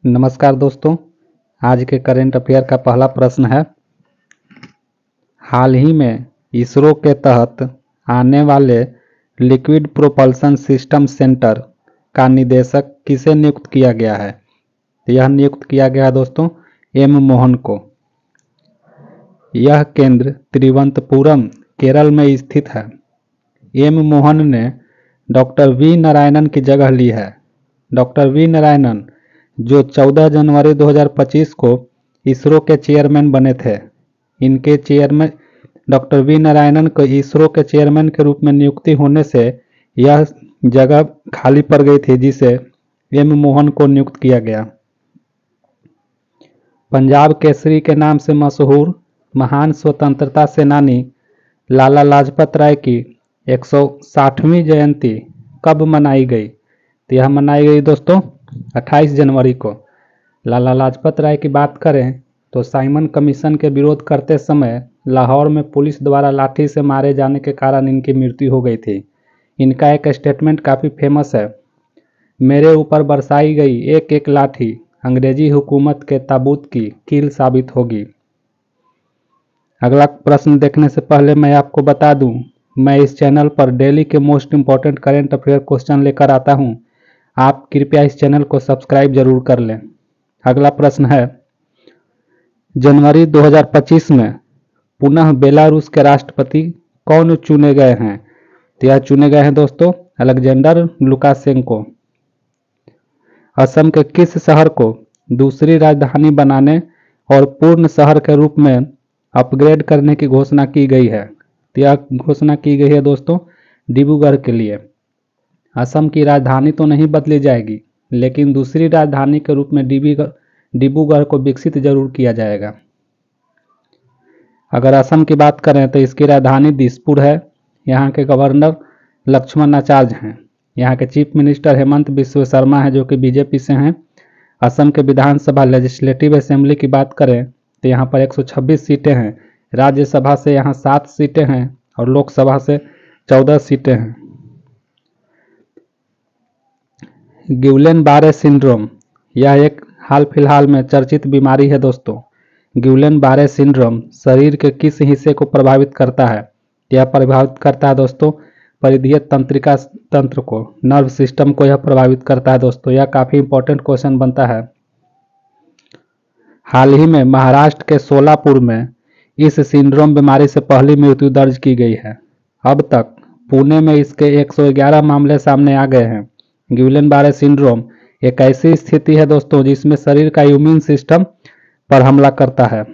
नमस्कार दोस्तों। आज के करेंट अफेयर का पहला प्रश्न है, हाल ही में इसरो के तहत आने वाले लिक्विड प्रोपल्सन सिस्टम सेंटर का निदेशक किसे नियुक्त किया गया है? यह नियुक्त किया गया है दोस्तों एम मोहन को। यह केंद्र तिरुवनंतपुरम केरल में स्थित है। एम मोहन ने डॉक्टर वी नारायणन की जगह ली है। डॉक्टर वी नारायणन जो 14 जनवरी 2025 को इसरो के चेयरमैन बने थे। इनके चेयरमैन डॉक्टर वी नारायणन को इसरो के चेयरमैन के रूप में नियुक्ति होने से यह जगह खाली पड़ गई थी, जिसे एम मोहन को नियुक्त किया गया। पंजाब केसरी के नाम से मशहूर महान स्वतंत्रता सेनानी लाला लाजपत राय की 160वीं जयंती कब मनाई गई? तो यह मनाई गई दोस्तों 28 जनवरी को। लाला लाजपत राय की बात करें तो साइमन कमीशन के विरोध करते समय लाहौर में पुलिस द्वारा लाठी से मारे जाने के कारण इनकी मृत्यु हो गई थी। इनका एक स्टेटमेंट काफ़ी फेमस है, मेरे ऊपर बरसाई गई एक एक लाठी अंग्रेजी हुकूमत के ताबूत की कील साबित होगी। अगला प्रश्न देखने से पहले मैं आपको बता दूं, मैं इस चैनल पर डेली के most important current affair question लेकर आता हूं। आप कृपया इस चैनल को सब्सक्राइब जरूर कर लें। अगला प्रश्न है, जनवरी 2025 में पुनः बेलारूस के राष्ट्रपति कौन चुने गए हैं? तो यह चुने गए हैं दोस्तों अलेक्जेंडर लुकाशेंको। असम के किस शहर को दूसरी राजधानी बनाने और पूर्ण शहर के रूप में अपग्रेड करने की घोषणा की गई है? तो यह घोषणा की गई है दोस्तों डिब्रूगढ़ के लिए। असम की राजधानी तो नहीं बदली जाएगी, लेकिन दूसरी राजधानी के रूप में डिब्रूगढ़ को विकसित जरूर किया जाएगा। अगर असम की बात करें तो इसकी राजधानी दिसपुर है। यहाँ के गवर्नर लक्ष्मण आचार्य हैं। यहाँ के चीफ मिनिस्टर हेमंत बिस्व शर्मा हैं, जो कि बीजेपी से हैं। असम के विधानसभा लेजिस्लेटिव असेंबली की बात करें तो यहाँ पर 126 सीटें हैं। राज्यसभा से यहाँ 7 सीटें हैं और लोकसभा से 14 सीटें हैं। गिवलेन बारे सिंड्रोम यह एक हाल फिलहाल में चर्चित बीमारी है दोस्तों। गिवलेन बारे सिंड्रोम शरीर के किस हिस्से को प्रभावित करता है? यह प्रभावित करता है दोस्तों परिधीय तंत्रिका तंत्र को, नर्व सिस्टम को यह प्रभावित करता है दोस्तों। यह काफ़ी इंपॉर्टेंट क्वेश्चन बनता है। हाल ही में महाराष्ट्र के सोलापुर में इस सिंड्रोम बीमारी से पहली मृत्यु दर्ज की गई है। अब तक पुणे में इसके 111 मामले सामने आ गए हैं। गिवलेन बारे सिंड्रोम एक ऐसी स्थिति है दोस्तों जिसमें शरीर का इम्यून सिस्टम पर हमला करता है।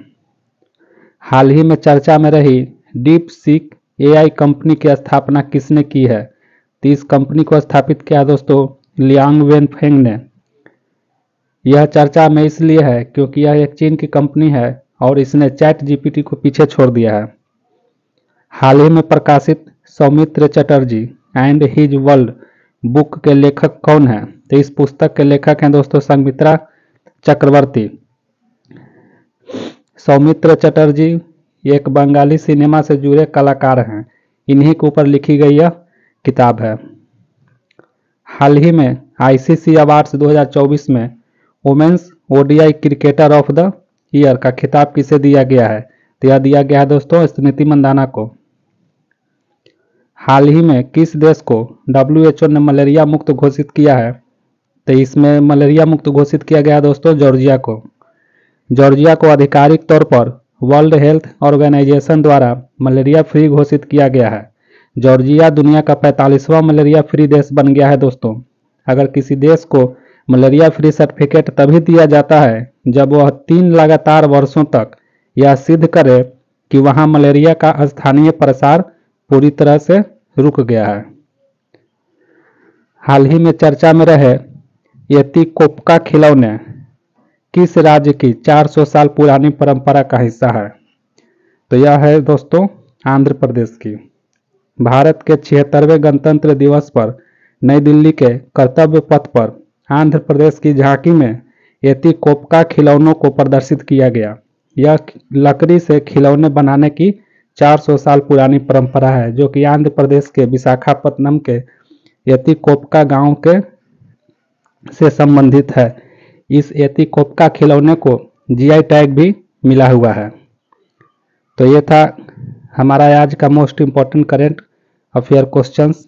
हाल ही में चर्चा में रही डीप सीक एआई कंपनी की स्थापना किसने की है? तो इस कंपनी को स्थापित किया दोस्तों लियांग वेनफेंग ने। यह चर्चा में इसलिए है क्योंकि यह एक चीन की कंपनी है और इसने चैट जीपीटी को पीछे छोड़ दिया है। हाल ही में प्रकाशित Soumitra Chatterjee and his world book के लेखक कौन है? तो इस पुस्तक के लेखक हैं दोस्तों संघमित्रा चक्रवर्ती। सौमित्र चटर्जी एक बंगाली सिनेमा से जुड़े कलाकार हैं। इन्हीं के ऊपर लिखी गई यह किताब है। हाल ही में आईसीसी अवार्ड्स 2024 में women's ODI cricketer of the year का खिताब किसे दिया गया है? तो यह दिया गया है दोस्तों स्मृति मंदाना को। हाल ही में किस देश को WHO ने मलेरिया मुक्त घोषित किया है? तो इसमें मलेरिया मुक्त घोषित किया गया दोस्तों जॉर्जिया को। जॉर्जिया को आधिकारिक तौर पर वर्ल्ड हेल्थ ऑर्गेनाइजेशन द्वारा मलेरिया फ्री घोषित किया गया है। जॉर्जिया दुनिया का 45वां मलेरिया फ्री देश बन गया है दोस्तों। अगर किसी देश को मलेरिया फ्री सर्टिफिकेट तभी दिया जाता है जब वह 3 लगातार वर्षों तक यह सिद्ध करे कि वहां मलेरिया का स्थानीय प्रसार पूरी तरह से रुक गया है। हाल ही में चर्चा में रहे एतिकोप्का खिलौने किस राज्य की 400 साल पुरानी परंपरा का हिस्सा है? तो यह है दोस्तों आंध्र प्रदेश की। भारत के 76वें गणतंत्र दिवस पर नई दिल्ली के कर्तव्य पथ पर आंध्र प्रदेश की झांकी में एतिकोप्का खिलौनों को प्रदर्शित किया गया। यह लकड़ी से खिलौने बनाने की 400 साल पुरानी परंपरा है, जो कि आंध्र प्रदेश के विशाखापत्तनम के एतिकोप्का गांव के से संबंधित है। इस एतिकोप्का खिलौने को जीआई टैग भी मिला हुआ है। तो ये था हमारा आज का most important current affair questions.